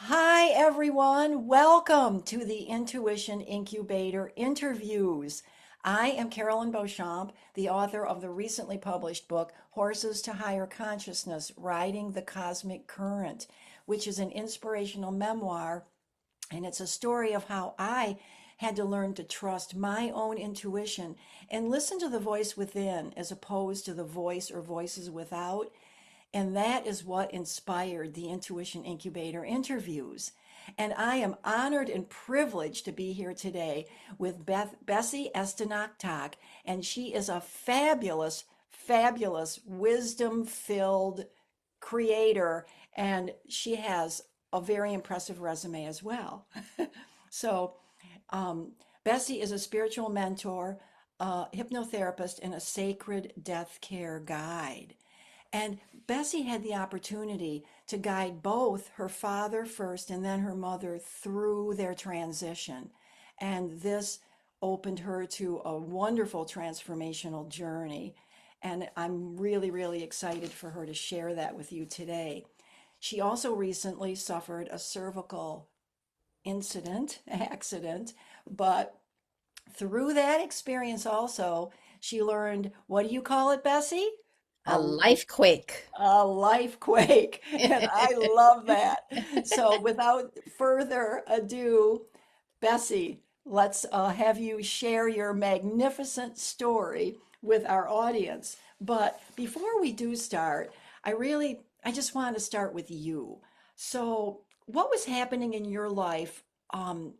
Hi, everyone. Welcome to the Intuition Incubator Interviews. I am Carolyn Beauchamp, the author of the recently published book, Horses to Higher Consciousness Riding the Cosmic Current, which is an inspirational memoir. And it's a story of how I had to learn to trust my own intuition and listen to the voice within as opposed to the voice or voices without. And that is what inspired the Intuition Incubator interviews. And I am honored and privileged to be here today with Bessie Estonactoc. And she is a fabulous, fabulous, wisdom filled creator. And she has a very impressive resume as well. So, um, Bessie is a spiritual mentor, a hypnotherapist, and a sacred death care guide. And Bessie had the opportunity to guide both her father first and then her mother through their transition. And this opened her to a wonderful transformational journey. And I'm really, really excited for her to share that with you today. She also recently suffered a cervical accident, but through that experience also, she learned, what do you call it, Bessie? A A life quake. a life quake, and I love that. So, without further ado, Bessie, let's have you share your magnificent story with our audience. But before we do start, I just want to start with you. So, what was happening in your life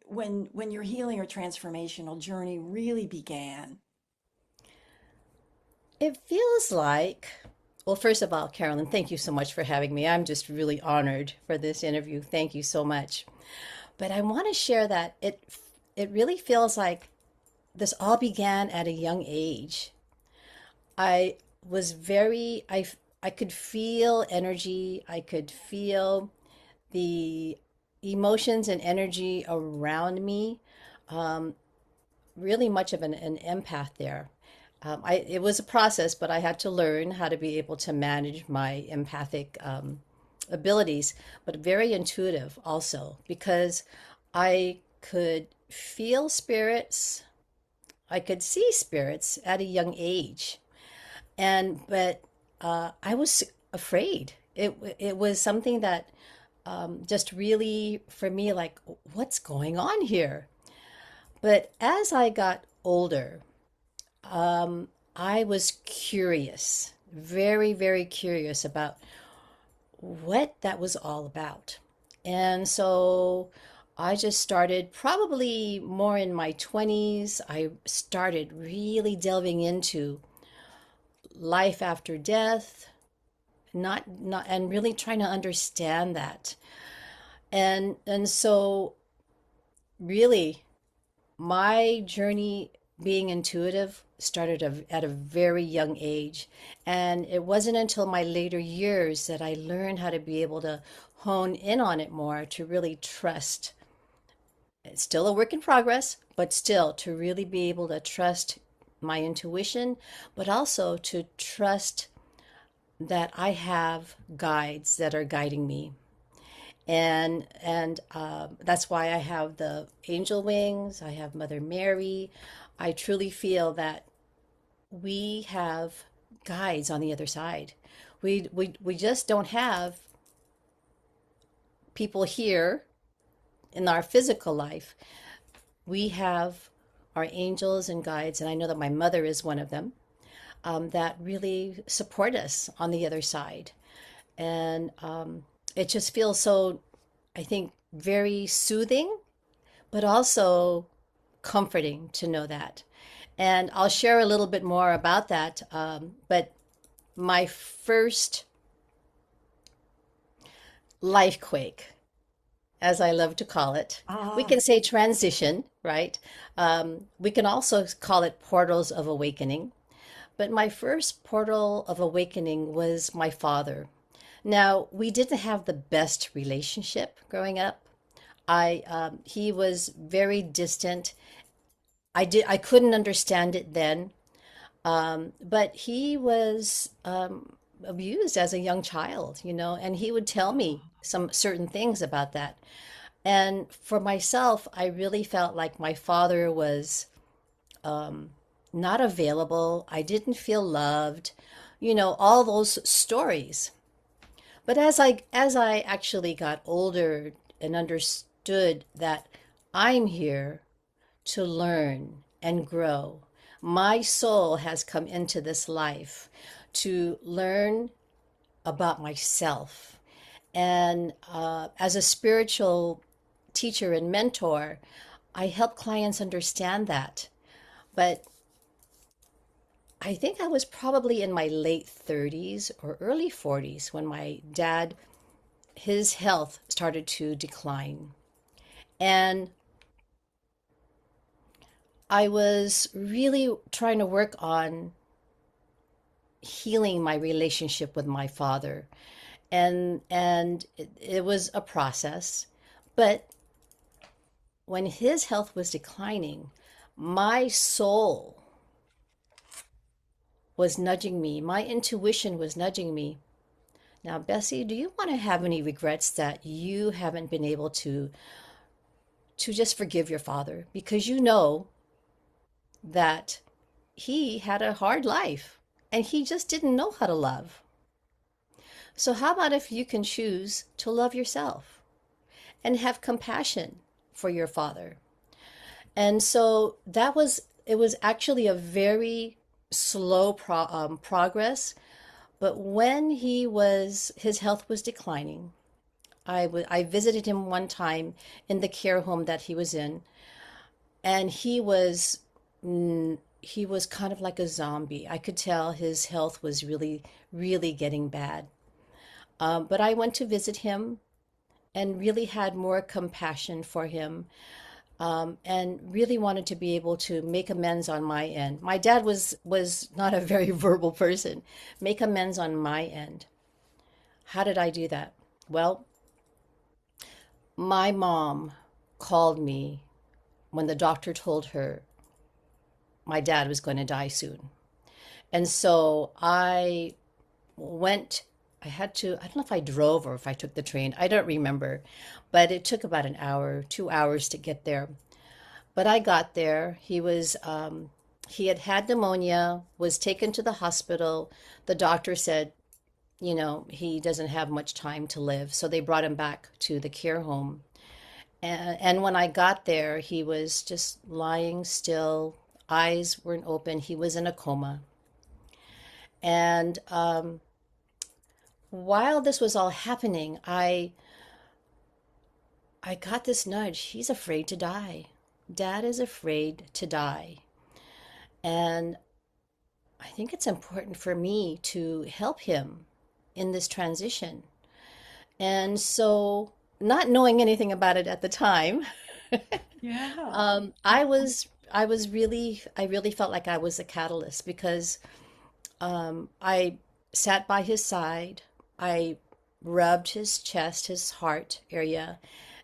when your healing or transformational journey really began? It feels like, well, first of all, Carolyn, thank you so much for having me. I'm just really honored for this interview. Thank you so much. But I want to share that it really feels like this all began at a young age. I was very I could feel energy. I could feel the emotions and energy around me. Um, Really much of an empath there. It was a process, but I had to learn how to be able to manage my empathic abilities, but very intuitive also because I could feel spirits, I could see spirits at a young age, but I was afraid. It was something that just really for me like what's going on here. But as I got older, Um, I was curious, very, very curious about what that was all about. And so I just started probably more in my 20s. I started really delving into life after death, not and really trying to understand that. And so really my journey being intuitive started at a very young age. And it wasn't until my later years that I learned how to be able to hone in on it more to really trust. It's still a work in progress, but still to really be able to trust my intuition, but also to trust that I have guides that are guiding me. And that's why I have the angel wings. I have Mother Mary. I truly feel that we have guides on the other side. We just don't have people here in our physical life. We have our angels and guides, and I know that my mother is one of them, that really support us on the other side. And it just feels so, I think, very soothing, but also comforting to know that. And I'll share a little bit more about that. But my first life quake, as I love to call it, we Ah, can say transition, right? We can also call it portals of awakening. But my first portal of awakening was my father. Now, we didn't have the best relationship growing up. He was very distant. I couldn't understand it then. But he was abused as a young child, and he would tell me some certain things about that. And for myself, I really felt like my father was not available. I didn't feel loved, all those stories. But as I actually got older and understood that I'm here to learn and grow, my soul has come into this life to learn about myself. And as a spiritual teacher and mentor, I help clients understand that. But I think I was probably in my late 30s or early 40s when my dad, his health started to decline. And I was really trying to work on healing my relationship with my father. And it was a process. But when his health was declining, my soul was nudging me, my intuition was nudging me. Now, Bessie, do you want to have any regrets that you haven't been able to just forgive your father? Because you know that he had a hard life and he just didn't know how to love. So, how about if you can choose to love yourself and have compassion for your father? And so it was actually a very slow progress. But when his health was declining, I visited him one time in the care home that he was in, and he was kind of like a zombie. I could tell his health was really, really getting bad. But I went to visit him and really had more compassion for him, and really wanted to be able to make amends on my end. My dad was not a very verbal person. Make amends on my end. How did I do that? Well, my mom called me when the doctor told her my dad was going to die soon. And so went, I had to, I don't know if I drove or if I took the train. I don't remember, but it took about an hour, 2 hours to get there. But I got there. He had had pneumonia, was taken to the hospital. The doctor said, he doesn't have much time to live. So they brought him back to the care home. And when I got there, he was just lying still, eyes weren't open. He was in a coma. And while this was all happening, I got this nudge. He's afraid to die. Dad is afraid to die. And I think it's important for me to help him in this transition. And so, not knowing anything about it at the time, Yeah. I really felt like I was a catalyst because I sat by his side. I rubbed his chest, his heart area,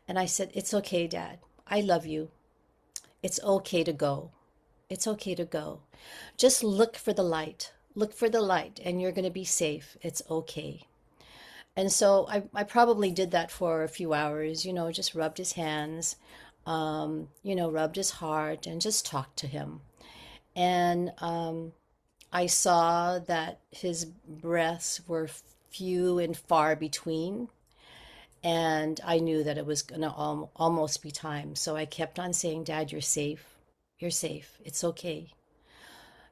and I said, "It's okay, Dad. I love you. It's okay to go. It's okay to go. Just look for the light. Look for the light, and you're going to be safe. It's okay." And so I probably did that for a few hours, just rubbed his hands, rubbed his heart, and just talked to him. And I saw that his breaths were few and far between, and I knew that it was going to almost be time. So I kept on saying, "Dad, you're safe. You're safe. It's okay.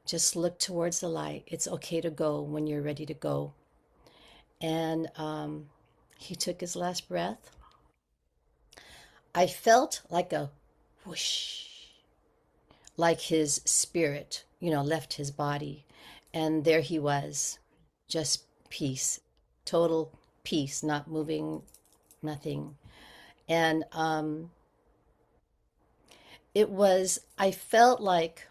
Just look towards the light. It's okay to go when you're ready to go." And he took his last breath. I felt like a whoosh, like his spirit, left his body. And there he was, just peace, total peace, not moving, nothing. And I felt like,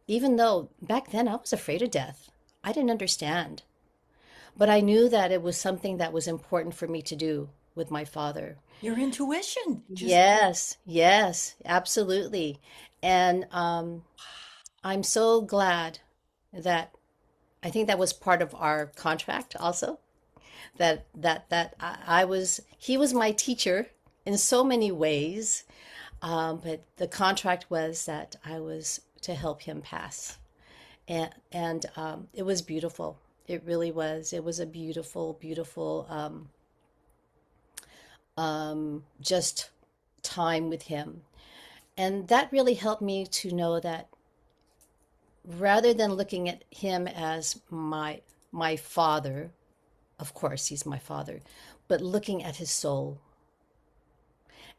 even though back then I was afraid of death, I didn't understand. But I knew that it was something that was important for me to do with my father. Your intuition just, Yes, yes, absolutely. And I'm so glad that I think that was part of our contract also. That I was he was my teacher in so many ways, but the contract was that I was to help him pass, and it was beautiful. It really was. It was a beautiful, beautiful just time with him, and that really helped me to know that rather than looking at him as my father, of course he's my father, but looking at his soul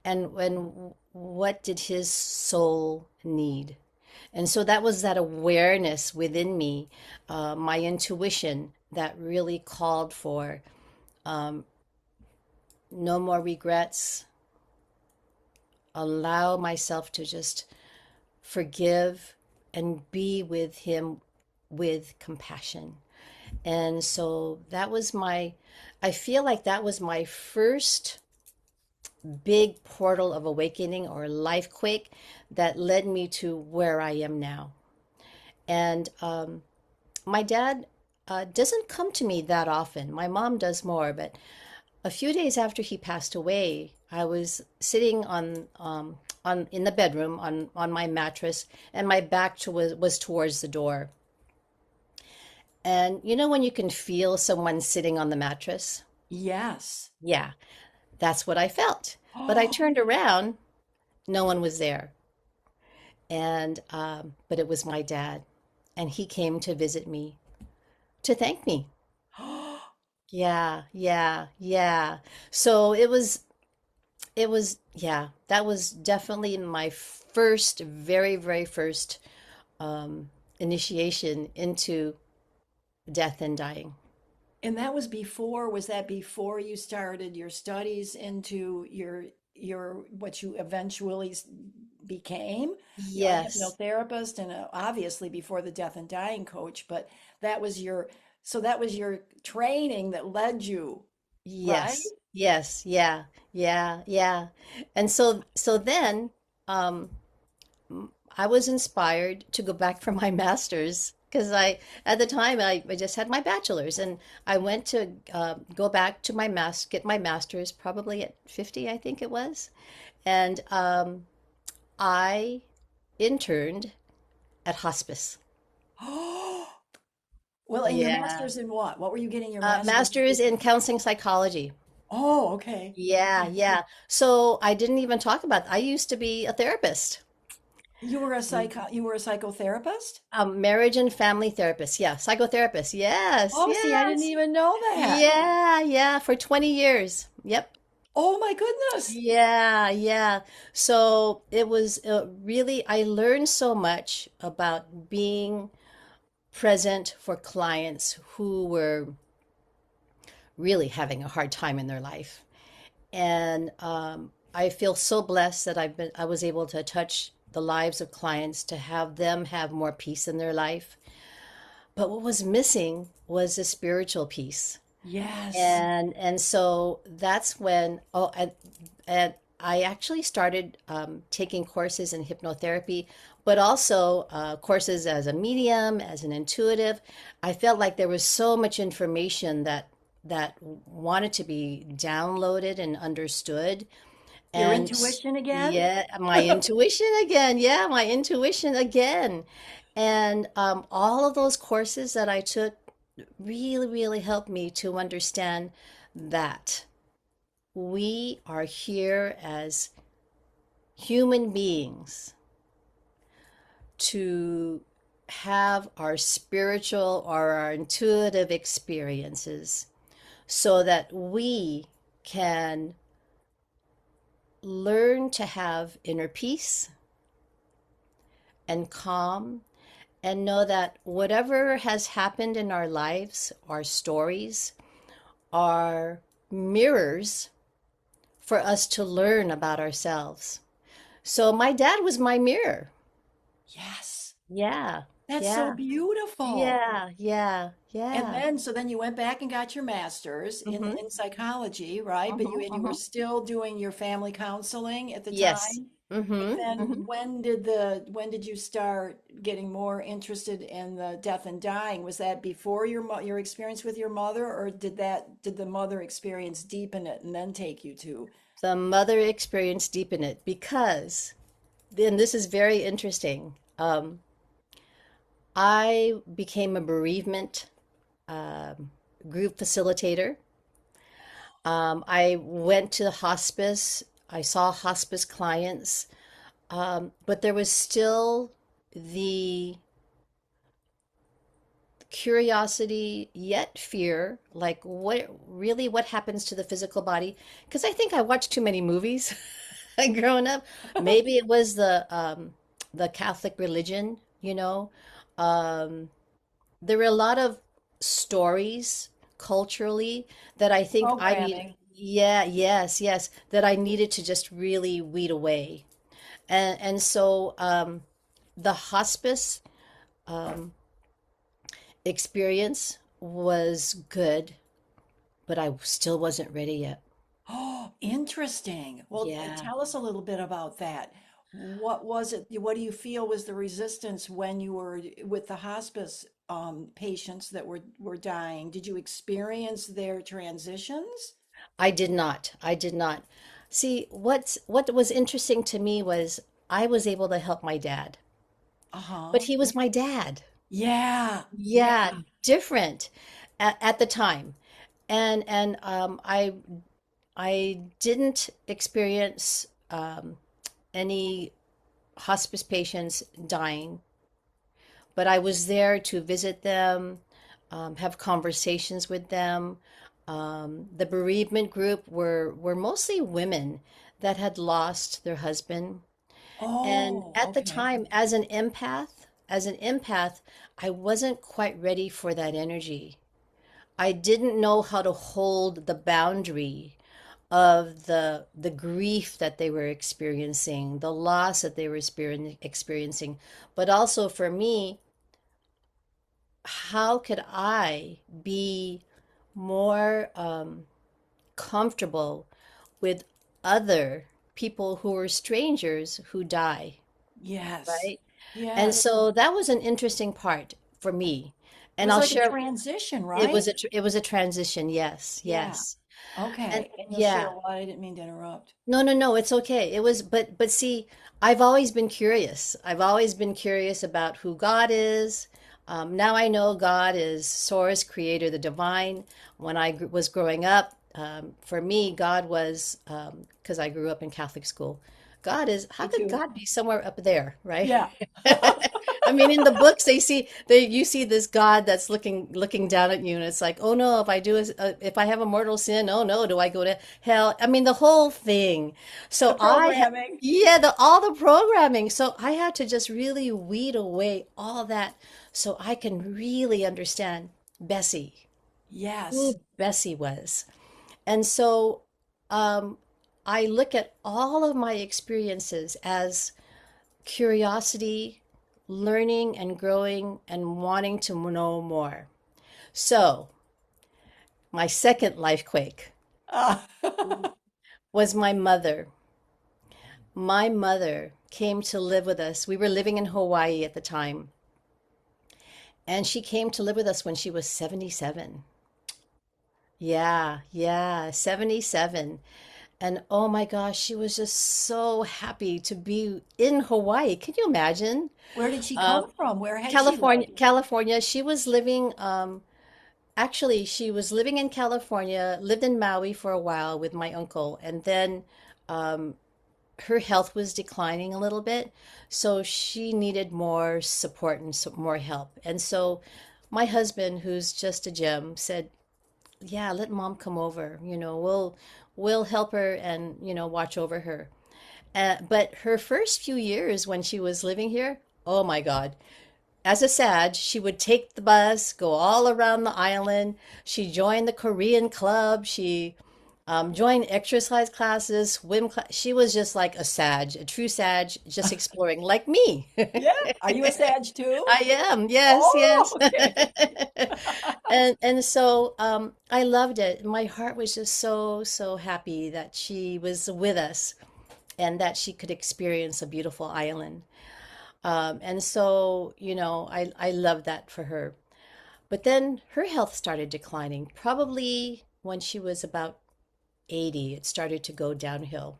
and what did his soul need. And so that was that awareness within me, my intuition that really called for no more regrets, allow myself to just forgive and be with him with compassion. And so that was I feel like that was my first big portal of awakening or life quake that led me to where I am now. And my dad doesn't come to me that often. My mom does more, but a few days after he passed away, I was sitting on in the bedroom on my mattress, and my back was towards the door. And you know when you can feel someone sitting on the mattress? Yes. Yeah, that's what I felt. But I turned around, no one was there. And but it was my dad, and he came to visit me to thank me. Yeah, yeah, yeah. So yeah, that was definitely my first, very, very first initiation into death and dying. And that was that before you started your studies into your what you eventually became, a Yes, hypnotherapist, and obviously before the death and dying coach, but that was your that was your training that led you, right? yes, yes, yeah, yeah, yeah. And so then um, I was inspired to go back for my master's because at the time, I just had my bachelor's and I went to go back to get my master's probably at 50, I think it was. And I interned at hospice. Well, and your Yeah. master's in what? What were you getting your master's Master's in? in counseling psychology. Oh, okay. Yeah, Okay. yeah. So I didn't even talk about, I used to be a therapist. You were a psychotherapist? Marriage and family therapist. Yeah, psychotherapist. Yes, Oh, see, I didn't yes. even know that. Yeah, yeah, for 20 years. Yep. Oh my goodness. Yeah, yeah. So it was really, I learned so much about being present for clients who were really having a hard time in their life. And I feel so blessed that I was able to touch the lives of clients to have them have more peace in their life. But what was missing was the spiritual piece. Yes. And so that's when and I actually started taking courses in hypnotherapy, but also courses as a medium, as an intuitive. I felt like there was so much information that wanted to be downloaded and understood. Your And intuition again? yeah, my intuition again. Yeah, my intuition again. And all of those courses that I took really, really helped me to understand that we are here as human beings to have our spiritual or our intuitive experiences so that we can learn to have inner peace and calm and know that whatever has happened in our lives, our stories, are mirrors for us to learn about ourselves. So my dad was my mirror. Yes. Yeah. That's so Yeah. beautiful. Yeah. Yeah. And Yeah. then, so then you went back and got your master's Mm-hmm. in psychology, right? But Mm-hmm. you were Mm-hmm. still doing your family counseling at the Yes. time. But Mm-hmm. then Mm-hmm. when did you start getting more interested in the death and dying? Was that before your experience with your mother, or did the mother experience deepen it and then take you to? The mother experience deepen it because then this is very interesting. I became a bereavement um, group facilitator. I went to the hospice. I saw hospice clients, but there was still the curiosity yet fear, like what happens to the physical body? Because I think I watched too many movies growing up. Maybe it was the Catholic religion, you know. Um, there were a lot of stories culturally that I think I need. Programming. Yeah, yes, yes, that I needed to just really weed away. And so the hospice experience was good, but I still wasn't ready yet. Oh, interesting. Well, Yeah. tell us a little bit about that. What was it? What do you feel was the resistance when you were with the hospice patients that were dying? Did you experience their transitions? I did not. I did not. See, what was interesting to me was I was able to help my dad, but Uh-huh. he was my dad. Yeah. Yeah. Yeah, different at the time. And I didn't experience any hospice patients dying, but I was there to visit them, have conversations with them. The bereavement group were mostly women that had lost their husband. And Oh, at the okay. time, as an empath, I wasn't quite ready for that energy. I didn't know how to hold the boundary of the grief that they were experiencing, the loss that they were experiencing, but also for me, how could I be more comfortable with other people who are strangers who die, Yes. right? And Yes. so that was an interesting part for me. It And was I'll like a share, transition, right? it was a transition. Yes, Yeah. yes. And Okay. And you'll yeah. share what I didn't mean to interrupt. No, no, no, it's okay. It was, but see, I've always been curious. I've always been curious about who God is. Now I know God is source, creator, the divine. When I was growing up, for me, God was, because I grew up in Catholic school, God is, how Me could too. God be somewhere up there, right? Yeah. I mean, in the books, you see this God that's looking down at you, and it's like, oh no, if I have a mortal sin, oh no, do I go to hell? I mean, the whole thing. The So programming. yeah, all the programming. So I had to just really weed away all that, so I can really understand Bessie, Yes. who Bessie was, and so um, I look at all of my experiences as curiosity, learning and growing and wanting to know more. So, my second life quake Uh, was my mother. My mother came to live with us. We were living in Hawaii at the time, and she came to live with us when she was 77. Yeah, yeah, 77. And oh my gosh, she was just so happy to be in Hawaii. Can you imagine? where did she Um, come from? Where had she California, lived? California. She was living, actually, she was living in California, lived in Maui for a while with my uncle, and then um, her health was declining a little bit, so she needed more support and more help. And so my husband, who's just a gem, said, "Yeah, let mom come over. We'll help her and watch over her." But her first few years when she was living here, oh my God, as a Sag, she would take the bus, go all around the island. She joined the Korean club. She Joined exercise classes, swim class. She was just like a Sag, a true Sag, just exploring like me. Yeah. Are you a Sag too? I am, yes, Oh, yes. okay. And so I loved it. My heart was just so, so happy that she was with us and that she could experience a beautiful island. And so, I love that for her. But then her health started declining. Probably when she was about 80, it started to go downhill.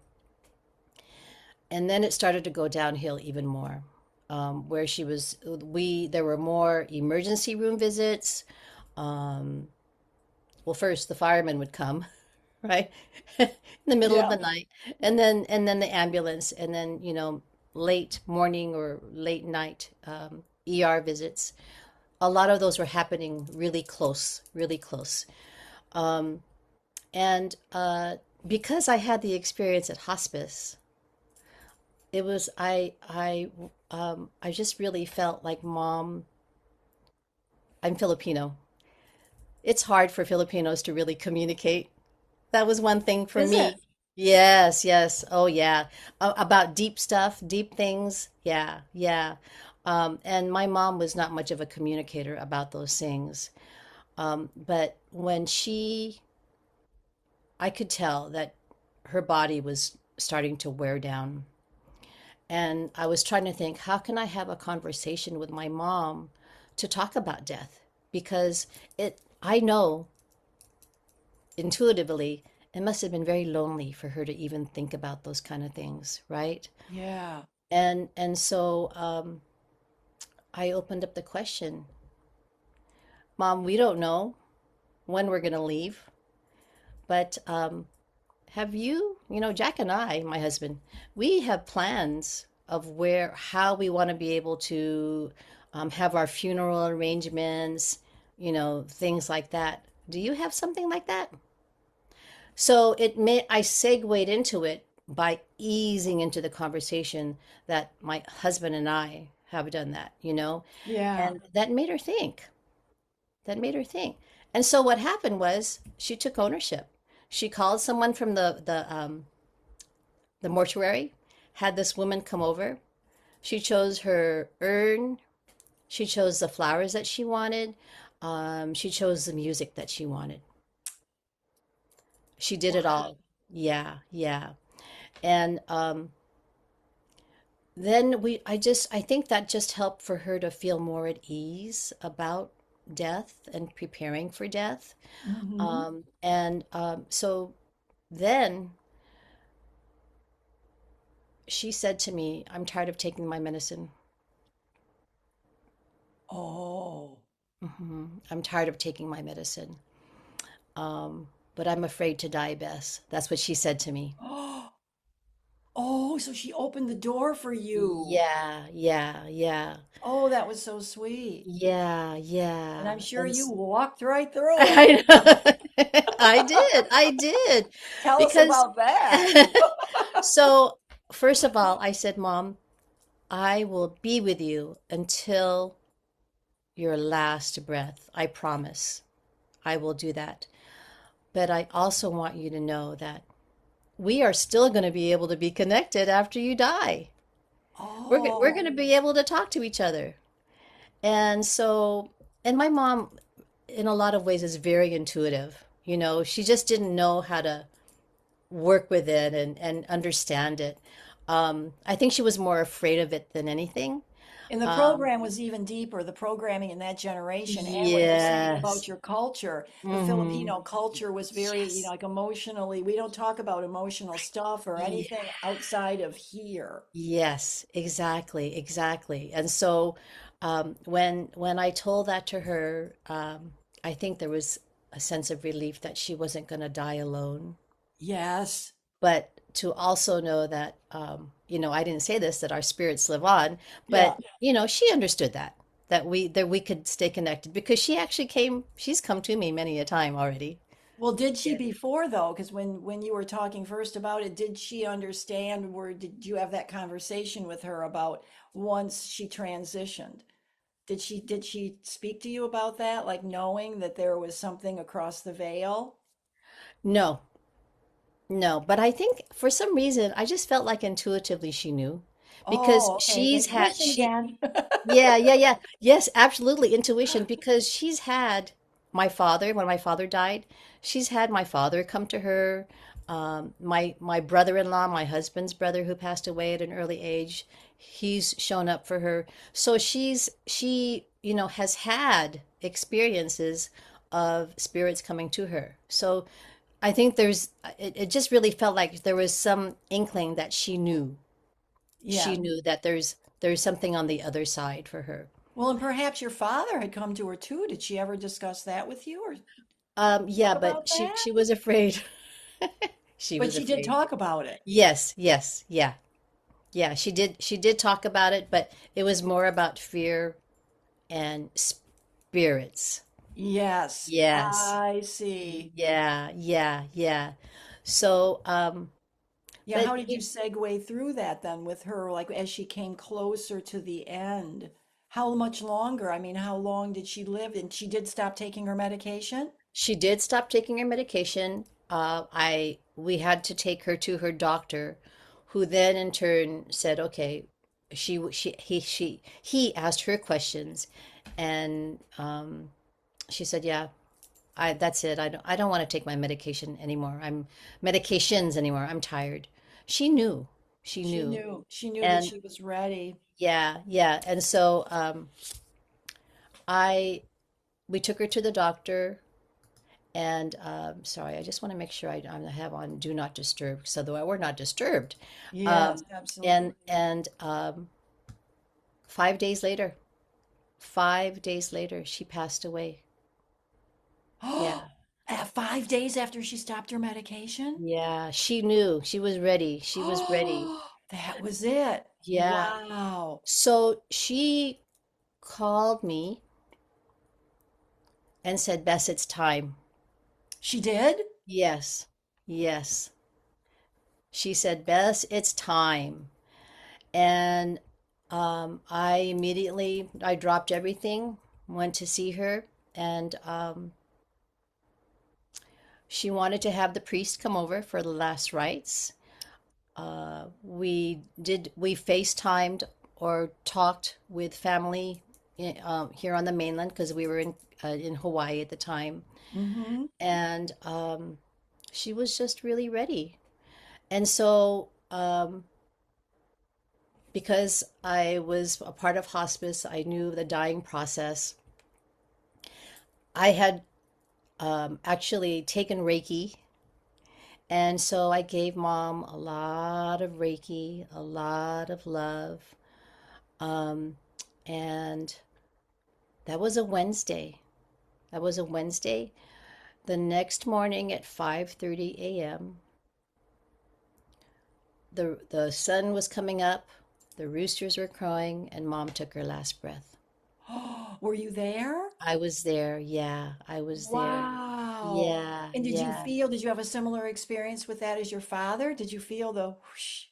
And then it started to go downhill even more. Where she was, there were more emergency room visits. Um, well, first the firemen would come, right, in the middle of Yeah. the night, and then the ambulance, and then late morning or late night ER visits. A lot of those were happening really close, really close. And because I had the experience at hospice, it was I just really felt like mom. I'm Filipino. It's hard for Filipinos to really communicate. That was one thing for Is it? me. Yes, yes. Oh, yeah. About deep stuff, deep things. Yeah, yeah. And my mom was not much of a communicator about those things. But I could tell that her body was starting to wear down. And I was trying to think, how can I have a conversation with my mom to talk about death? Because I know intuitively, it must have been very lonely for her to even think about those kind of things, right? Yeah. And so I opened up the question, Mom, we don't know when we're going to leave, but have Jack and I, my husband, we have plans of how we want to be able to have our funeral arrangements, things like that. Do you have something like that? So I segued into it by easing into the conversation that my husband and I have done that, Yeah. and that made her think. That made her think. And so what happened was she took ownership. She called someone from the mortuary, had this woman come over. She chose her urn. She chose the flowers that she wanted. She chose the music that she wanted. She did it Wow. all. Yeah, yeah. And then I think that just helped for her to feel more at ease about death and preparing for death. Hmm. And so then she said to me, I'm tired of taking my medicine. Oh. I'm tired of taking my medicine. But I'm afraid to die, Bess. That's what she said to me. Oh, so she opened the door for you. Yeah, yeah, yeah. Oh, that was so sweet. Yeah, And I'm yeah. sure you walked right through it. I know. I did. Tell us Because about that. so first of all, I said, Mom, I will be with you until your last breath. I promise. I will do that. But I also want you to know that we are still going to be able to be connected after you die. We're Oh, going to be able to talk to each other. And so, and my mom, in a lot of ways, is very intuitive. She just didn't know how to work with it and understand it. I think she was more afraid of it than anything. and the Um, program was even deeper, the programming in that generation, and what you're saying about yes. your culture. The Hmm. Filipino culture was very, Yes. like emotionally, we don't talk about emotional stuff or Yeah. anything outside of here. Yes, exactly, exactly. And so when I told that to her, I think there was a sense of relief that she wasn't going to die alone. Yes. But to also know that, I didn't say this, that our spirits live on, Yeah. but she understood that we could stay connected because she's come to me many a time already. Well, did she Yeah. before though? Because when you were talking first about it, did she understand, or did you have that conversation with her about once she transitioned? Did she speak to you about that, like knowing that there was something across the veil? No, No, but I think for some reason I just felt like intuitively she knew because Oh, okay. Intuition again. yeah, yeah, yeah. Yes, absolutely intuition because she's had my father when my father died, she's had my father come to her, my brother-in-law, my husband's brother who passed away at an early age, he's shown up for her. So she has had experiences of spirits coming to her. So I think it just really felt like there was some inkling that she Yeah. knew that there's something on the other side for her. Well, and perhaps your father had come to her too. Did she ever discuss that with you or Yeah, talk but about she that? she was afraid. She But was she did afraid. talk about it. Yes, yes, yeah. Yeah, she did talk about it, but it was more about fear and spirits. Yes, Yes. I see. Yeah, yeah, yeah. So, Yeah, but how did you segue through that then with her, like as she came closer to the end? How much longer? I mean, how long did she live? And she did stop taking her medication? she did stop taking her medication. We had to take her to her doctor, who then in turn said, "Okay." He asked her questions, and she said, "Yeah, that's it. I don't want to take my medication anymore. Medications anymore. I'm tired." She knew. She She knew. knew. She knew that And she was ready. yeah, yeah. And so I we took her to the doctor. And sorry, I just want to make sure I have on do not disturb, so though we're not disturbed. Yes, Um, and absolutely. and 5 days later, 5 days later, she passed away. Yeah, Oh, 5 days after she stopped her medication? yeah, she knew. She was ready. She was ready. Oh, that was it. Yeah. Wow. So she called me and said, "Bess, it's time." She did? Yes, yes. She said, "Bess, it's time." And I dropped everything, went to see her, and she wanted to have the priest come over for the last rites. We FaceTimed or talked with family here on the mainland because we were in Hawaii at the time, Mm-hmm. and she was just really ready. And so, because I was a part of hospice, I knew the dying process. I had actually taken Reiki. And so I gave mom a lot of Reiki, a lot of love. Um, and that was a Wednesday. That was a Wednesday. The next morning at 5:30 a.m., the sun was coming up, the roosters were crowing, and mom took her last breath. Oh, were you there? I was there. Yeah, I was there. Wow. Yeah, And yeah. did you have a similar experience with that as your father? Did you feel the whoosh?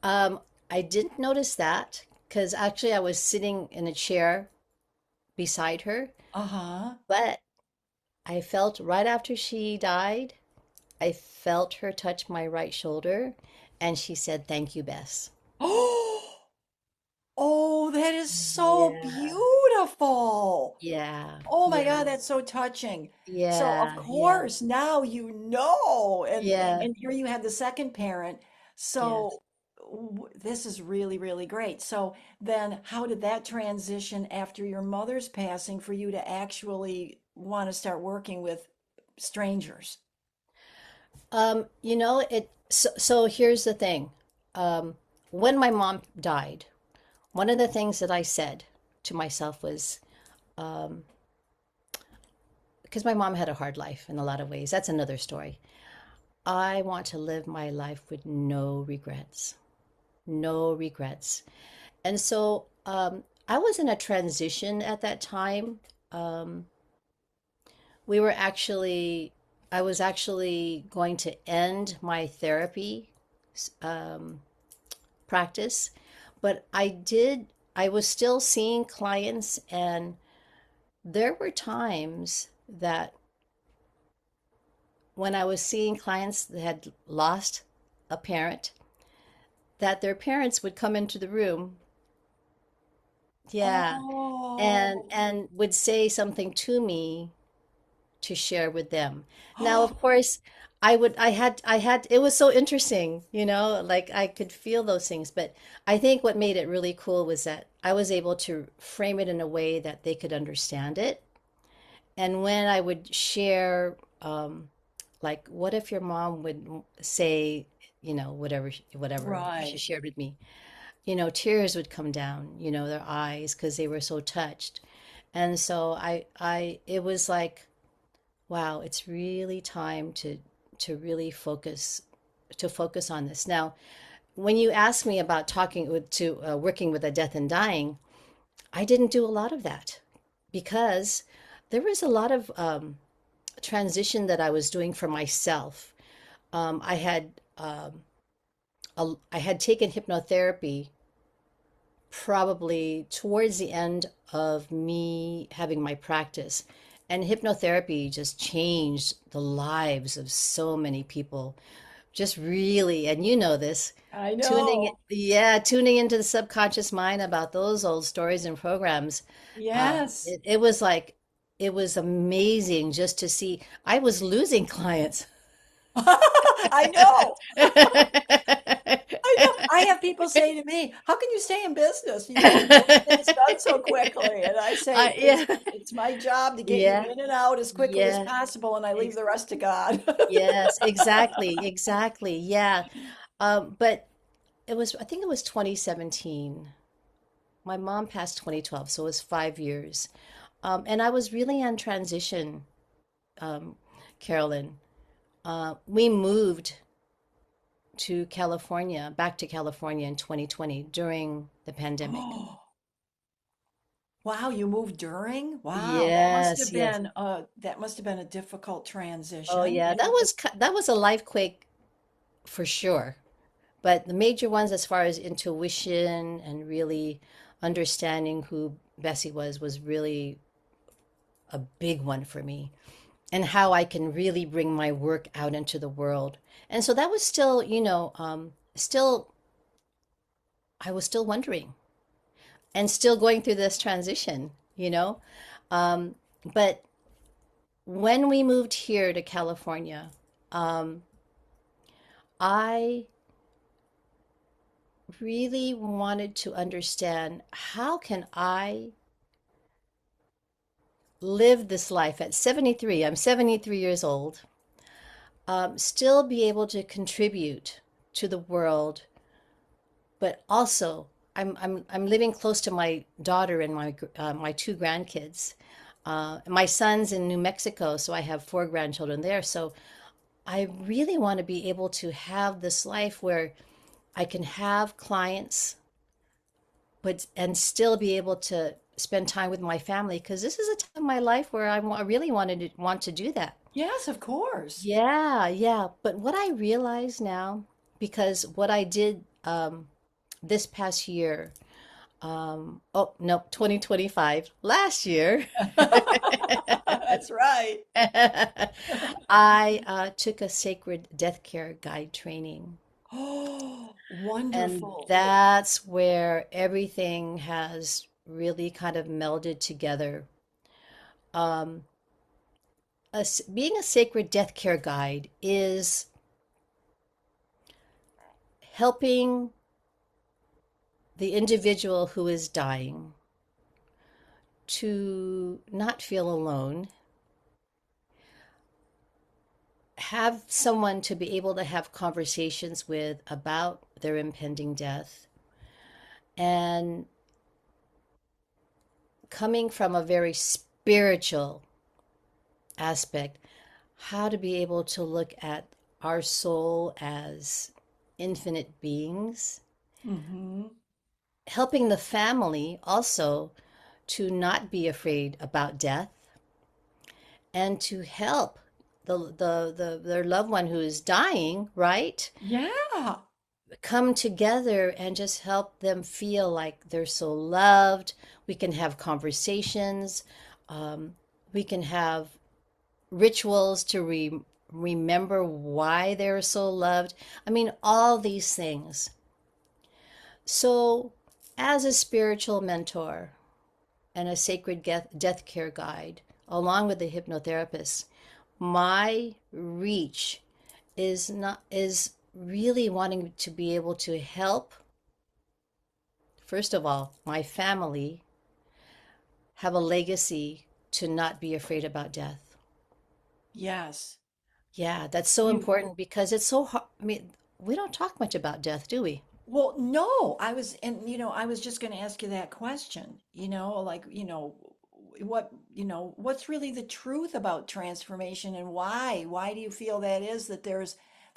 Um, I didn't notice that because actually I was sitting in a chair beside her, Uh-huh. but I felt right after she died, I felt her touch my right shoulder and she said, "Thank you, Bess." Oh, oh, that is so Yeah, beautiful. yeah, Oh my God, yeah, that's so touching. So of yeah, yeah, course now you know, and yeah, here you have the second parent. yes. So this is really, really great. So then how did that transition after your mother's passing for you to actually want to start working with strangers? So here's the thing. Um, when my mom died, one of the things that I said to myself was, because my mom had a hard life in a lot of ways. That's another story. I want to live my life with no regrets. No regrets. And so I was in a transition at that time. Um, we were actually, I was actually going to end my therapy um, practice, but I was still seeing clients, and there were times that when I was seeing clients that had lost a parent, that their parents would come into the room, yeah, Oh. and would say something to me to share with them. Now, of course, it was so interesting, like I could feel those things. But I think what made it really cool was that I was able to frame it in a way that they could understand it. And when I would share, like, what if your mom would say, whatever she Right. shared with me, tears would come down, their eyes because they were so touched. And so it was like, wow, it's really time to really focus on this. Now, when you ask me about working with a death and dying, I didn't do a lot of that because there was a lot of transition that I was doing for myself. I had taken hypnotherapy probably towards the end of me having my practice. And hypnotherapy just changed the lives of so many people. Just really, and you know this, I know. tuning into the subconscious mind about those old stories and programs. Yes. It was like, it was amazing just to see. I was losing clients. I know. I know. I have people say to me, "How can you stay in business? You get things done so quickly." And I say, Yeah, It's my job to get you yeah, in and out as quickly as yeah. possible, and I leave the rest to God." Yes, exactly, exactly. Yeah. But I think it was 2017. My mom passed 2012, so it was 5 years. And I was really on transition, um, Carolyn. We moved back to California in 2020 during the pandemic. Oh, wow, you moved during? Wow, Yes, yes. that must have been a difficult Oh, transition. yeah. That was a life quake for sure. But the major ones, as far as intuition and really understanding who Bessie was really a big one for me, and how I can really bring my work out into the world. And so that was still, I was still wondering and still going through this transition. Um, but when we moved here to California, um, I really wanted to understand, how can I live this life at 73? I'm 73 years old, still be able to contribute to the world, but also I'm living close to my daughter and my two grandkids. My son's in New Mexico, so I have four grandchildren there. So I really want to be able to have this life where I can have clients, but and still be able to spend time with my family, because this is a time in my life where I really want to do that. Yes, of course. Yeah, yeah. But what I realize now, because what I did this past year, oh no, 2025, last year, That's right. I took a sacred death care guide training. Oh, And wonderful. that's where everything has really kind of melded together. Um, Being a sacred death care guide is helping the individual who is dying to not feel alone, have someone to be able to have conversations with about their impending death, and coming from a very spiritual aspect, how to be able to look at our soul as infinite beings, Hmm. helping the family also to not be afraid about death, and to help their loved one who is dying, right? Yeah. Come together and just help them feel like they're so loved. We can have conversations. We can have rituals to remember why they're so loved. I mean, all these things. So, as a spiritual mentor and a sacred death care guide, along with the hypnotherapist, my reach is really wanting to be able to help, first of all, my family have a legacy to not be afraid about death. Yes. Yeah, that's so You important because it's so hard. I mean, we don't talk much about death, do we? Well, no, I was just going to ask you that question, what's really the truth about transformation and why? Why do you feel that is that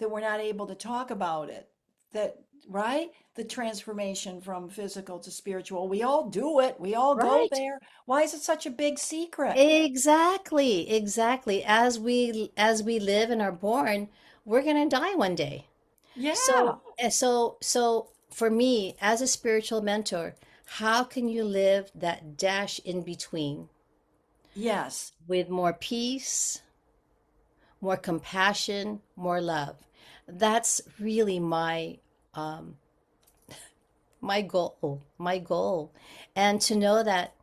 we're not able to talk about it? That, right? The transformation from physical to spiritual. We all do it. We all go Right. there. Why is it such a big secret? Exactly, exactly. As we live and are born, we're gonna die one day. Yeah. So for me, as a spiritual mentor, how can you live that dash in between Yes. with more peace, more compassion, more love? That's really um, my goal, my goal. And to know that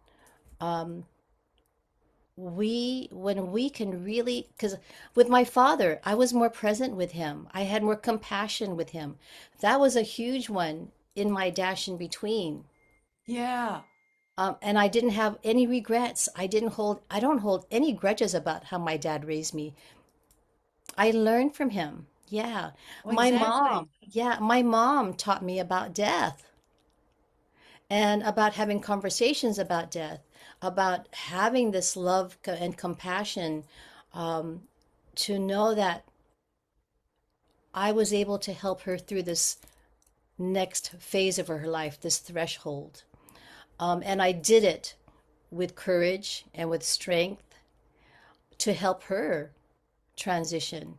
when we can really, because with my father, I was more present with him. I had more compassion with him. That was a huge one in my dash in between. Yeah. And I didn't have any regrets. I don't hold any grudges about how my dad raised me. I learned from him. Yeah. Well, exactly. My mom taught me about death and about having conversations about death, about having this love and compassion, to know that I was able to help her through this next phase of her life, this threshold. And I did it with courage and with strength to help her transition.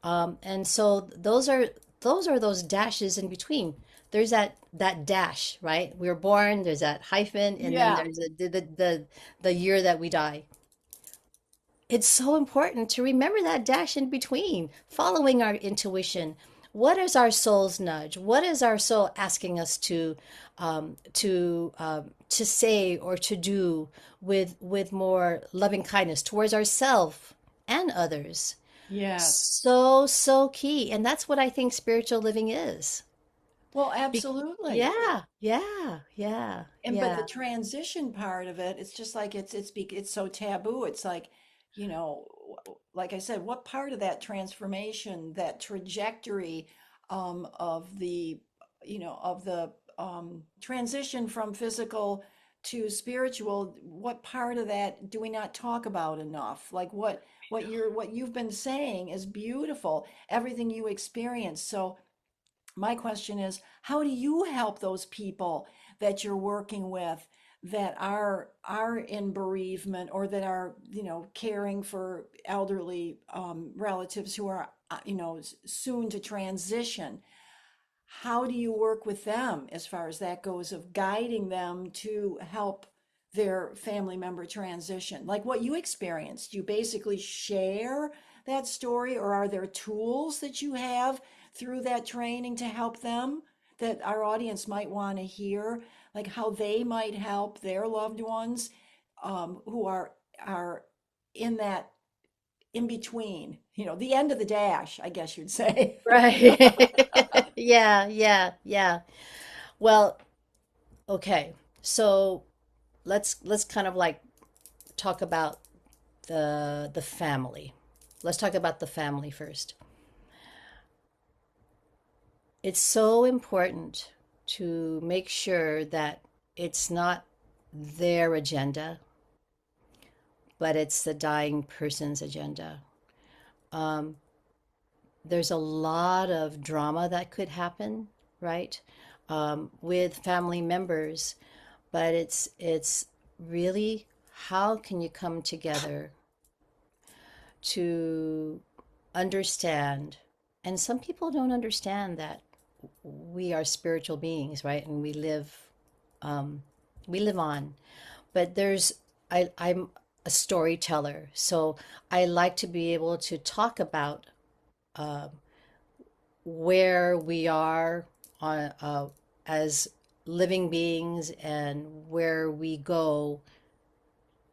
And so those dashes in between. There's that dash, right? We were born, there's that hyphen, and then Yeah. there's the year that we die. It's so important to remember that dash in between, following our intuition. What is our soul's nudge? What is our soul asking us to say or to do with more loving kindness towards ourselves and others? Yes. So key, and that's what I think spiritual living is. Well, Be- absolutely. But the yeah. transition part of it, it's just like it's so taboo. It's like, like I said, what part of that transformation, that trajectory of the transition from physical to spiritual, what part of that do we not talk about enough? Like what you've been saying is beautiful, everything you experienced. So my question is, how do you help those people that you're working with that are in bereavement or that are, caring for elderly relatives who are, soon to transition? How do you work with them as far as that goes, of guiding them to help their family member transition? Like what you experienced, you basically share that story, or are there tools that you have through that training to help them that our audience might want to hear, like how they might help their loved ones who are in that in between, the end of the dash, I guess you'd say. Right. Yeah. Well, okay. So let's kind of like talk about the family. Let's talk about the family first. It's so important to make sure that it's not their agenda, but it's the dying person's agenda. Um, there's a lot of drama that could happen, right, with family members, but it's really how can you come together to understand. And some people don't understand that we are spiritual beings, right? And um, we live on. But I'm a storyteller, so I like to be able to talk about where we are on, as living beings and where we go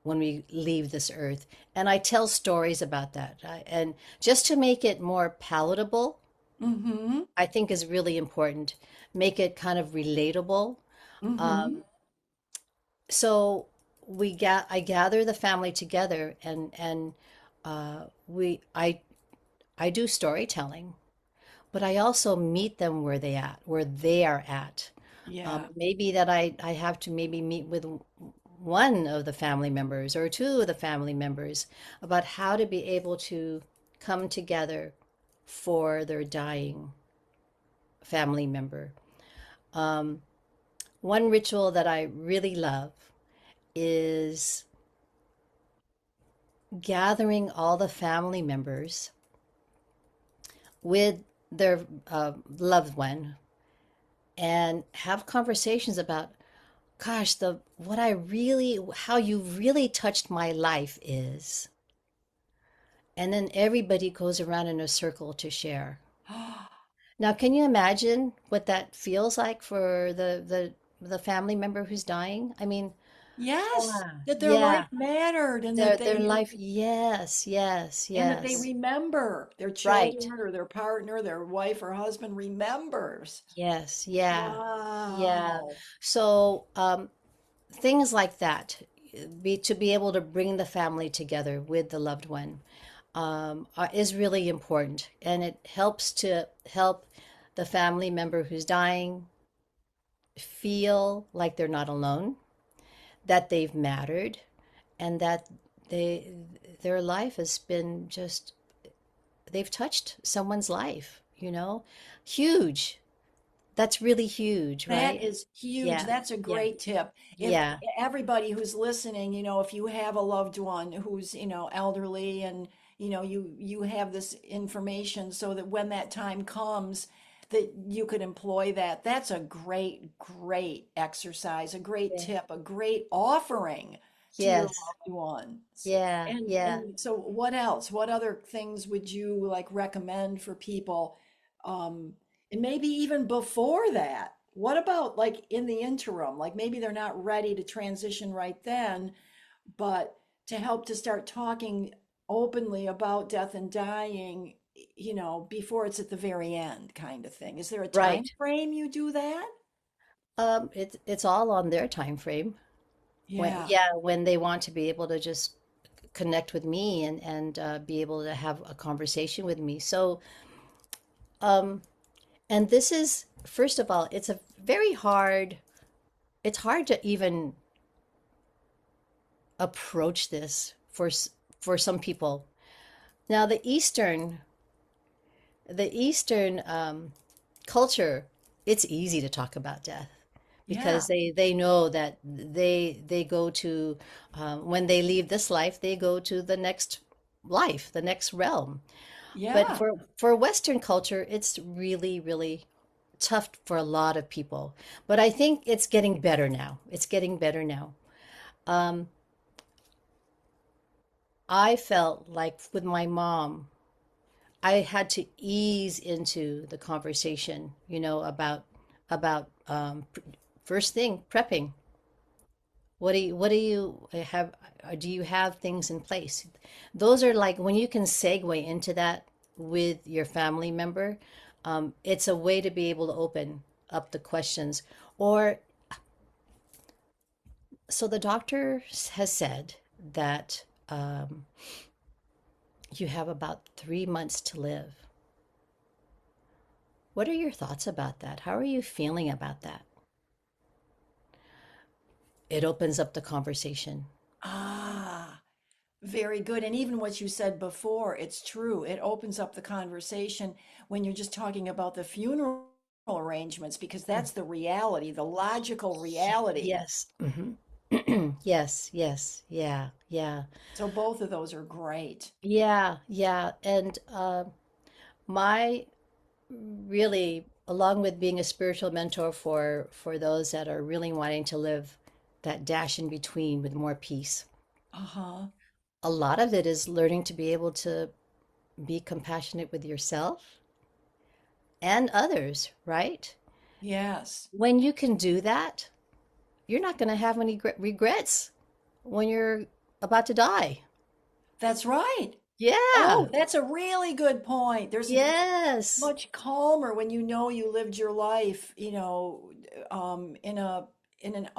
when we leave this earth. And I tell stories about that. And just to make it more palatable, Mm-hmm. I think is really important. Make it kind of relatable. Mm-hmm. So I gather the family together and we I do storytelling, but I also meet them where they are at. Yeah. Maybe that I have to maybe meet with one of the family members or two of the family members about how to be able to come together for their dying family member. Um, One ritual that I really love is gathering all the family members with their loved one and have conversations about, gosh, the what I really, how you really touched my life is. And then everybody goes around in a circle to share. Now, can you imagine what that feels like for the family member who's dying? I mean, Yes, yeah, that their life yeah, mattered their life, yes, yes, and that they yes, remember their right, children or their partner, their wife or husband remembers. yes, yeah, yeah. Wow. So, things like that, to be able to bring the family together with the loved one, is really important, and it helps to help the family member who's dying feel like they're not alone, that they've mattered, and that they their life has been just they've touched someone's life, huge. That's really huge, That right? is huge. Yeah, That's a yeah, great tip. If yeah, everybody who's listening, if you have a loved one who's, elderly and, you have this information so that when that time comes, that you could employ that. That's a great, great exercise, a great yeah, tip, a great offering to your yes, loved ones. yeah, And yeah. and so what else? What other things would you like recommend for people? Um, and maybe even before that, what about like in the interim? Like maybe they're not ready to transition right then, but to help to start talking openly about death and dying, before it's at the very end kind of thing. Is there a time Right. frame you do that? It's all on their time frame. Yeah. When they want to be able to just connect with me and be able to have a conversation with me. So, um, and this is first of all, it's hard to even approach this for some people. Now, the Eastern culture, it's easy to talk about death Yeah. because they know that they go to when they leave this life, they go to the next life, the next realm. But Yeah. for Western culture, it's really, really tough for a lot of people. But I think it's getting better now. It's getting better now. Um, I felt like with my mom, I had to ease into the conversation, about first thing prepping. What do you have? Do you have things in place? Those are like when you can segue into that with your family member. It's a way to be able to open up the questions. Or so the doctor has said that you have about 3 months to live. What are your thoughts about that? How are you feeling about that? It opens up the conversation. Ah, very good. And even what you said before, it's true. It opens up the conversation when you're just talking about the funeral arrangements, because that's the reality, the logical reality. Yes. Hmm. Yes, yes, yeah, yeah, So both of those are great. yeah, yeah. And my really, along with being a spiritual mentor for those that are really wanting to live that dash in between with more peace, Uh-huh. a lot of it is learning to be able to be compassionate with yourself and others, right? Yes. When you can do that, you're not going to have any regrets when you're about to die. That's right. Yeah. Oh, that's a really good point. There's Yes. much calmer when you know you lived your life, in a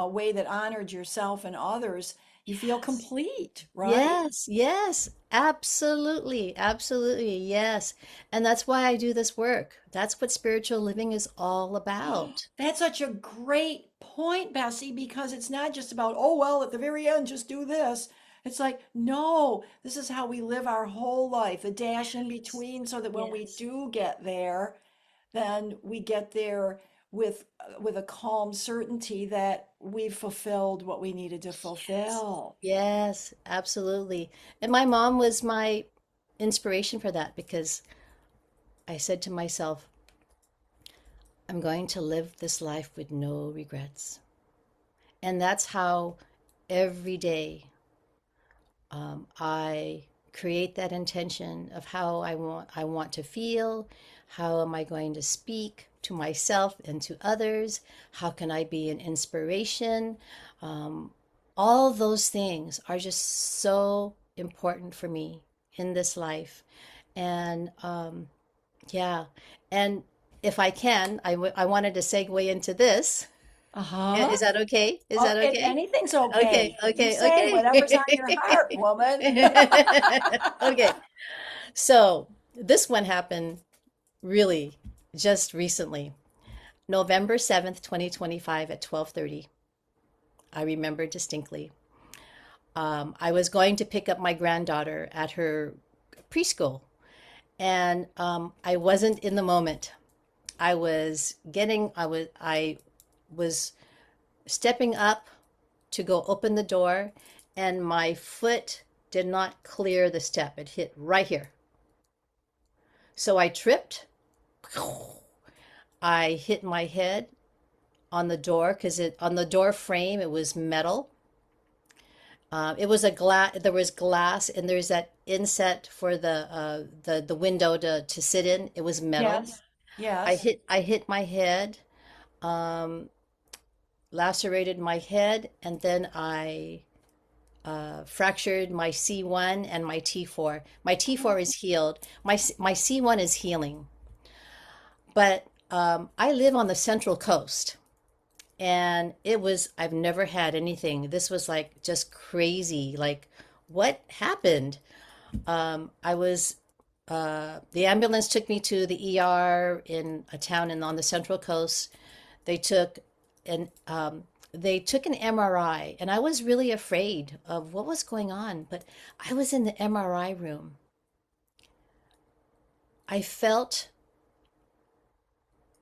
way that honored yourself and others. You feel Yes. complete, right? Yes. Yes. Absolutely. Absolutely. Yes. And that's why I do this work. That's what spiritual living is all about. That's such a great point, Bessie, because it's not just about, oh, well, at the very end, just do this. It's like, no, this is how we live our whole life, a dash in Yes. between, so that when we Yes. do get there, then we get there with a calm certainty that we've fulfilled what we needed to Yes. fulfill. Yes. Absolutely. And my mom was my inspiration for that because I said to myself, I'm going to live this life with no regrets. And that's how every day I create that intention of how I want to feel, how am I going to speak to myself and to others, how can I be an inspiration. Um, all those things are just so important for me in this life. And yeah, and if I can, I wanted to segue into this. Uh-huh. Is that okay? Is Oh, that okay? anything's Okay, okay. You okay, say whatever's on your heart, woman. okay. Okay. So this one happened really just recently. November 7th, 2025 at 12:30. I remember distinctly. I was going to pick up my granddaughter at her preschool, and I wasn't in the moment. I was stepping up to go open the door, and my foot did not clear the step. It hit right here. So I tripped. I hit my head on the door because it on the door frame it was metal. It was a glass. There was glass, and there's that inset for the window to sit in. It was metal. Yes. I Yes. hit I hit my head, um, lacerated my head, and then I fractured my C1 and my T4. My T4 is healed. My C1 is healing. But I live on the Central Coast, and I've never had anything. This was like just crazy. Like, what happened? The ambulance took me to the ER in a town on the Central Coast. They took an MRI, and I was really afraid of what was going on. But I was in the MRI room. I felt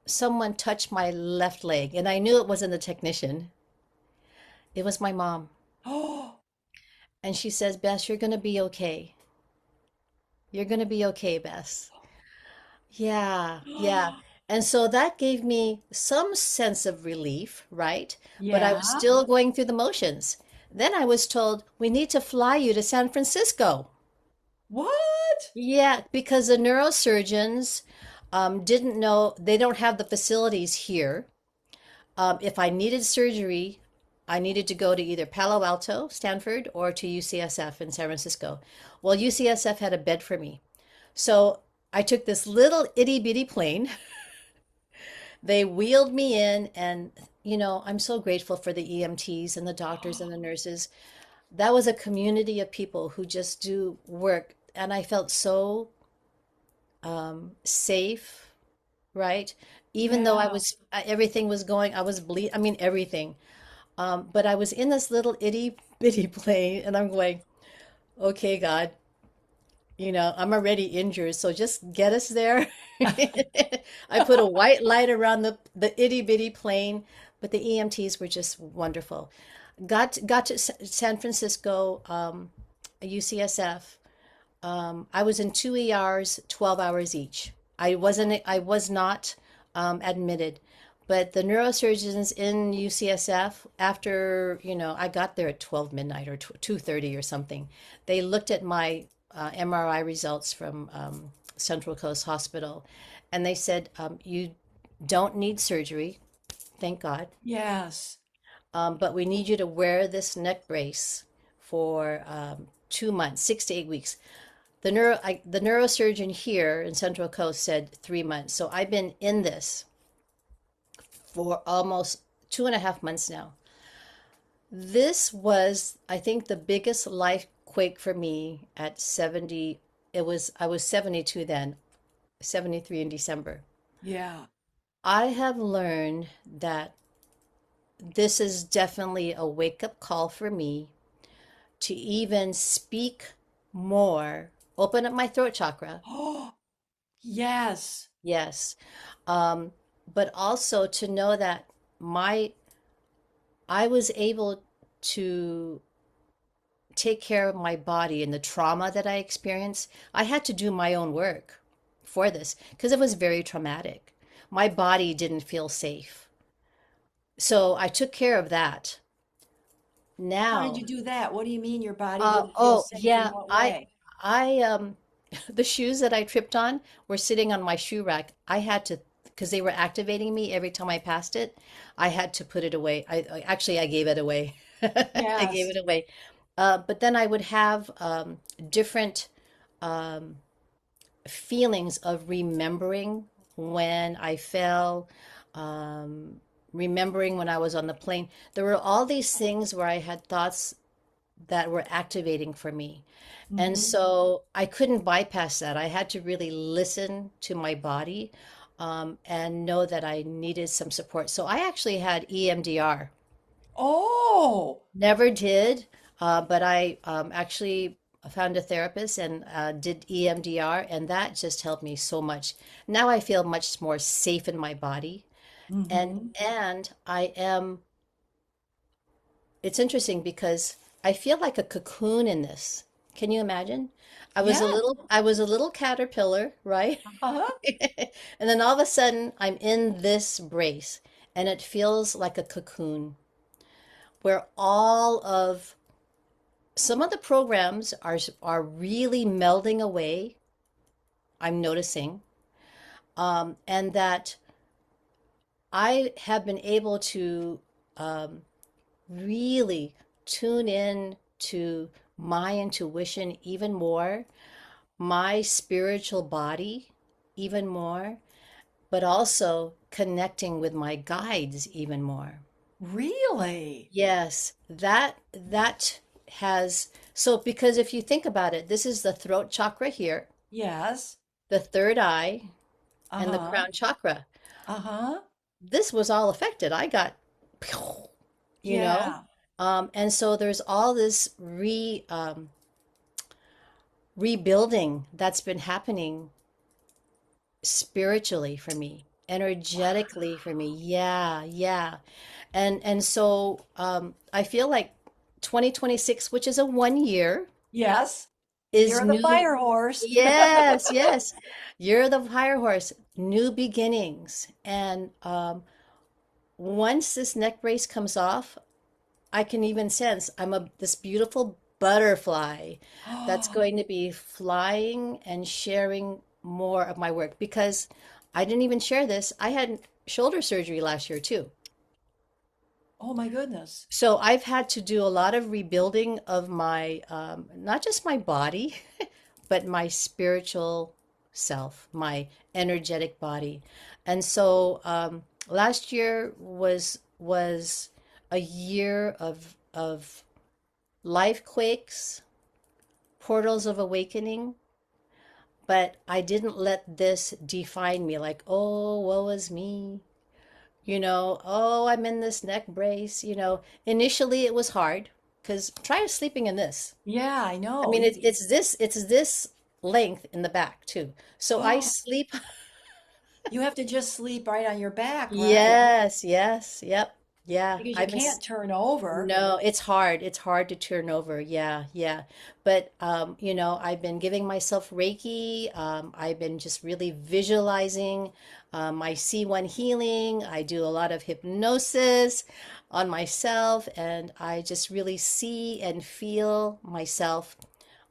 someone touch my left leg, and I knew it wasn't the technician. It was my mom. Oh, And she says, Bess, you're going to be okay. You're going to be okay, Bess. Yeah, yeah. And so that gave me some sense of relief, right? But I was yeah. still going through the motions. Then I was told, we need to fly you to San Francisco. What? Yeah, because the neurosurgeons didn't know, they don't have the facilities here. If I needed surgery, I needed to go to either Palo Alto, Stanford, or to UCSF in San Francisco. Well, UCSF had a bed for me. So I took this little itty bitty plane. They wheeled me in, and I'm so grateful for the EMTs and the doctors and the nurses. That was a community of people who just do work, and I felt so safe, right? Even though Yeah. everything was going, I was bleed. I mean, everything. But I was in this little itty bitty plane, and I'm going, okay, God, I'm already injured, so just get us there. I put a white light around the itty bitty plane, but the EMTs were just wonderful. Got to San Francisco, UCSF. I was in two ERs, 12 hours each. I was not admitted, but the neurosurgeons in UCSF, after, I got there at 12 midnight or 2:30 or something. They looked at my MRI results from Central Coast Hospital, and they said, you don't need surgery, thank God, Yes. but we need you to wear this neck brace for 2 months, 6 to 8 weeks. The neurosurgeon here in Central Coast said 3 months. So I've been in this for almost 2.5 months now. This was, I think, the biggest life quake for me at 70. I was 72 then, 73 in December. Yeah. I have learned that this is definitely a wake-up call for me to even speak more, open up my throat chakra. Oh, yes. Yes. Um, but also to know that my I was able to take care of my body and the trauma that I experienced. I had to do my own work for this because it was very traumatic. My body didn't feel safe. So I took care of that. How did you Now, do that? What do you mean your body didn't feel oh safe? In yeah, what way? I the shoes that I tripped on were sitting on my shoe rack. I had to, because they were activating me every time I passed it. I had to put it away. Actually I gave it away. I gave Yes. it away. But then I would have different um, feelings of remembering when I fell, um, remembering when I was on the plane. There were all these things where I had thoughts that were activating for me. And Hmm. so I couldn't bypass that. I had to really listen to my body and know that I needed some support. So I actually had EMDR. Oh, Never did, but I actually found a therapist and did EMDR, and that just helped me so much. Now I feel much more safe in my body, hmm, and I am. It's interesting because I feel like a cocoon in this. Can you imagine? yes. I was a little caterpillar, right? Uh-huh. And then all of a sudden I'm in this brace and it feels like a cocoon where all of some of the programs are really melding away, I'm noticing. And that I have been able to um, really tune in to my intuition even more, my spiritual body even more, but also connecting with my guides even more. Really? Yes, that has so because if you think about it, this is the throat chakra here, Yes. the third eye, and the Uh-huh. crown chakra. Uh-huh. This was all affected. I got, you know, Yeah. and so there's all this rebuilding that's been happening spiritually for me, energetically for me. Yeah, yeah. And so I feel like 2026, which is a 1 year, Yes. The year is of the new. fire horse. Yes, yes. You're the fire horse, new beginnings. And once this neck brace comes off, I can even sense I'm this beautiful butterfly that's going to be flying and sharing more of my work because I didn't even share this. I had shoulder surgery last year too. Oh my goodness. So I've had to do a lot of rebuilding of my, not just my body, but my spiritual self, my energetic body. And so last year was a year of life quakes, portals of awakening, but I didn't let this define me like, oh, woe is me. Oh, I'm in this neck brace. Initially it was hard because try sleeping in this. Yeah, I I know. mean, it's this length in the back too. So I Oh, sleep. you have to just sleep right on your back, right? Yes, yes, yep, yeah. Because you can't turn over. No, it's hard. It's hard to turn over. Yeah, yeah. But I've been giving myself Reiki. I've been just really visualizing my C1 healing. I do a lot of hypnosis on myself, and I just really see and feel myself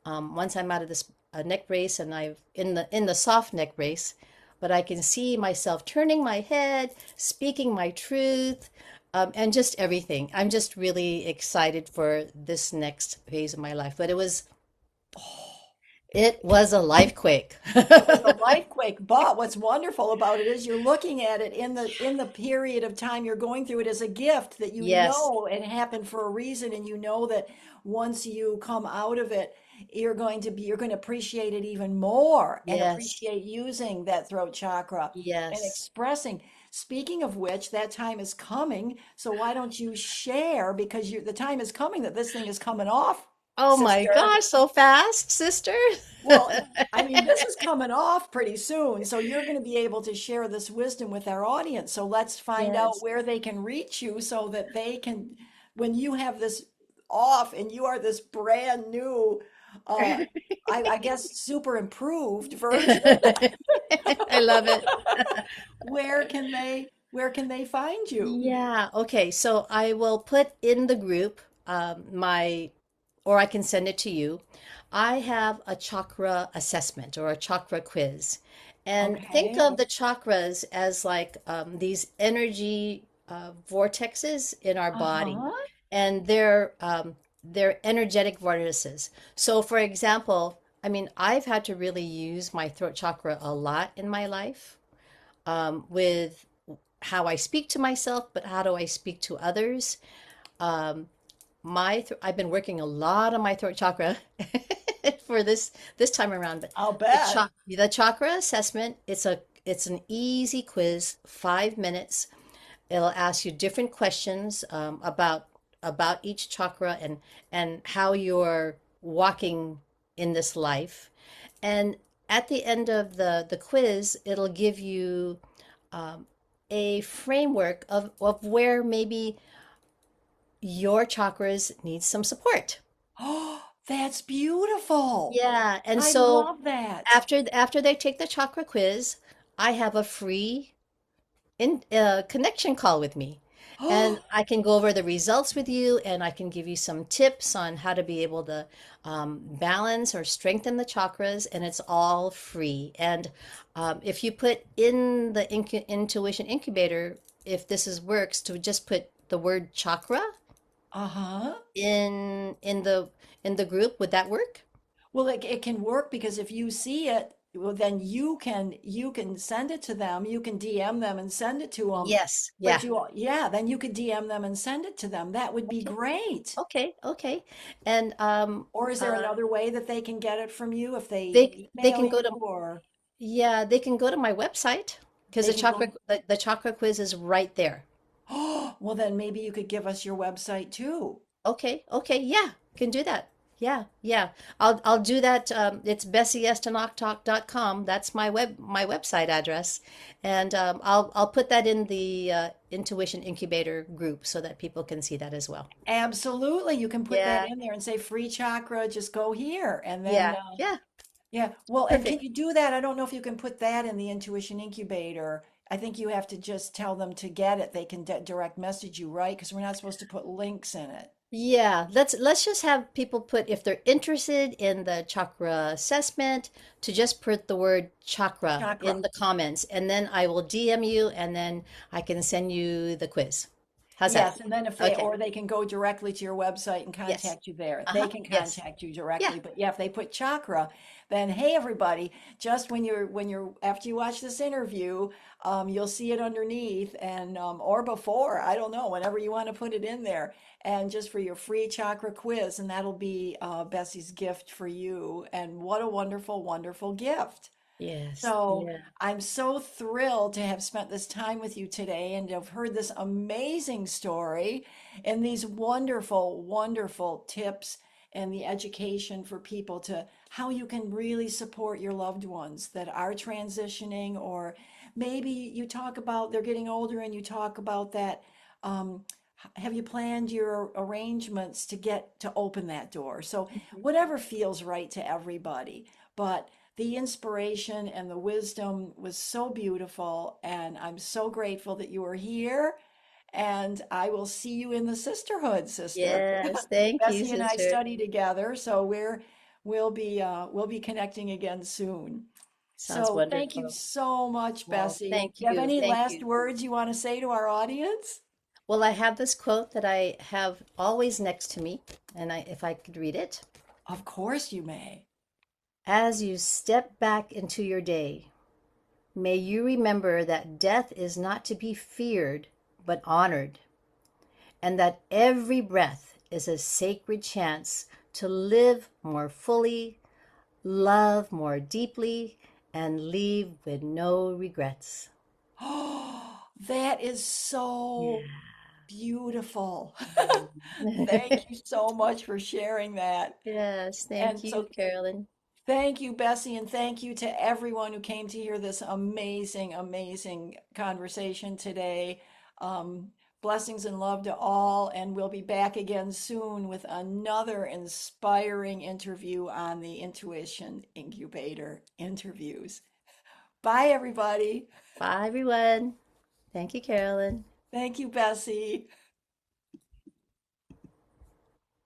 Once I'm out of this neck brace and I've in the soft neck brace, but I can see myself turning my head, speaking my truth, and just everything. I'm just really excited for this next phase of my life. But it was a life quake. It was a life quake, but what's wonderful about it is you're looking at it in the period of time you're going through it as a gift that you Yes, know it happened for a reason, and you know that once you come out of it, you're going to appreciate it even more and yes, appreciate using that throat chakra and yes. expressing. Speaking of which, that time is coming, so why don't you share because the time is coming that this thing is coming off, Oh my sister. gosh, so fast, sister. Well, I mean, this is coming off pretty soon, so you're going to be able to share this wisdom with our audience. So let's find out Yes. where they can reach you so that they can, when you have this off and you are this brand new, uh, I guess super improved version, I love it. where can they find you? Yeah. Okay. So I will put in the group my, or I can send it to you. I have a chakra assessment or a chakra quiz. And think Okay. of the chakras as like these energy vortexes in our body, Uh-huh. and they're energetic vortices. So, for example, I mean, I've had to really use my throat chakra a lot in my life with how I speak to myself, but how do I speak to others? Um, I've been working a lot on my throat chakra for this time around, but I'll bet. the chakra assessment, it's an easy quiz, 5 minutes. It'll ask you different questions about each chakra and how you're walking in this life. And at the end of the quiz, it'll give you um, a framework of where maybe your chakras need some support. Oh, that's beautiful. Yeah, and I so love that. after they take the chakra quiz, I have a free in connection call with me. And I can go over the results with you, and I can give you some tips on how to be able to balance or strengthen the chakras, and it's all free. And if you put in the Intuition Incubator, if this is works, to just put the word chakra Uh-huh. in the group, would that work? Well, it can work because if you see it, well, then you can send it to them. You can DM them and send it to them. Yes. But Yeah. yeah, then you could DM them and send it to them. That would be Okay. great. Okay. Okay. And Or is there another way that they can get it from you if they they email can go you to or yeah, they can go to my website because they can go? the chakra quiz is right there. Oh, well, then maybe you could give us your website too. Okay, okay, yeah, can do that. Yeah, yeah. I'll do that. It's bessieestonactoc.com. That's my website address. And I'll put that in the Intuition Incubator group so that people can see that as well. Absolutely. You can put that Yeah, in there and say free chakra, just go here. And then yeah, yeah. yeah. Well, and can Perfect. you do that? I don't know if you can put that in the Intuition Incubator. I think you have to just tell them to get it. They can direct message you, right? Because we're not supposed to put links in it. Yeah, let's just have people put if they're interested in the chakra assessment to just put the word chakra Chakra. in the comments, and then I will DM you and then I can send you the quiz. How's that? Yes, and then if they, Okay. or they can go directly to your website and Yes. contact you there. They Uh-huh. can Yes. contact you Yeah. directly. But yeah, if they put chakra, then hey everybody, just when you're after you watch this interview, you'll see it underneath and or before, I don't know, whenever you want to put it in there. And just for your free chakra quiz, and that'll be Bessie's gift for you. And what a wonderful, wonderful gift. Yes. So Yeah. I'm so thrilled to have spent this time with you today and to have heard this amazing story and these wonderful, wonderful tips and the education for people to how you can really support your loved ones that are transitioning, or maybe you talk about they're getting older and you talk about that. Have you planned your arrangements to get to open that door? So Mhm. whatever feels right to everybody. But the inspiration and the wisdom was so beautiful, and I'm so grateful that you are here. And I will see you in the sisterhood, sister. Yes. Thank you, Bessie and I sister. study together, so we'll be connecting again soon. Sounds So thank you wonderful. so much, Well, Bessie. thank Do you have you. any Thank last you. words you want to say to our audience? Well, I have this quote that I have always next to me, and if I could read it. Of course you may. As you step back into your day, may you remember that death is not to be feared, but honored, and that every breath is a sacred chance to live more fully, love more deeply, and leave with no regrets. Oh, that is so Yeah. beautiful. Thank Mm. you so much for sharing that. Yes, thank And you, so Carolyn. thank you, Bessie, and thank you to everyone who came to hear this amazing, amazing conversation today. Blessings and love to all, and we'll be back again soon with another inspiring interview on the Intuition Incubator Interviews. Bye, everybody. Bye, everyone. Thank you, Carolyn. Thank you, Bessie.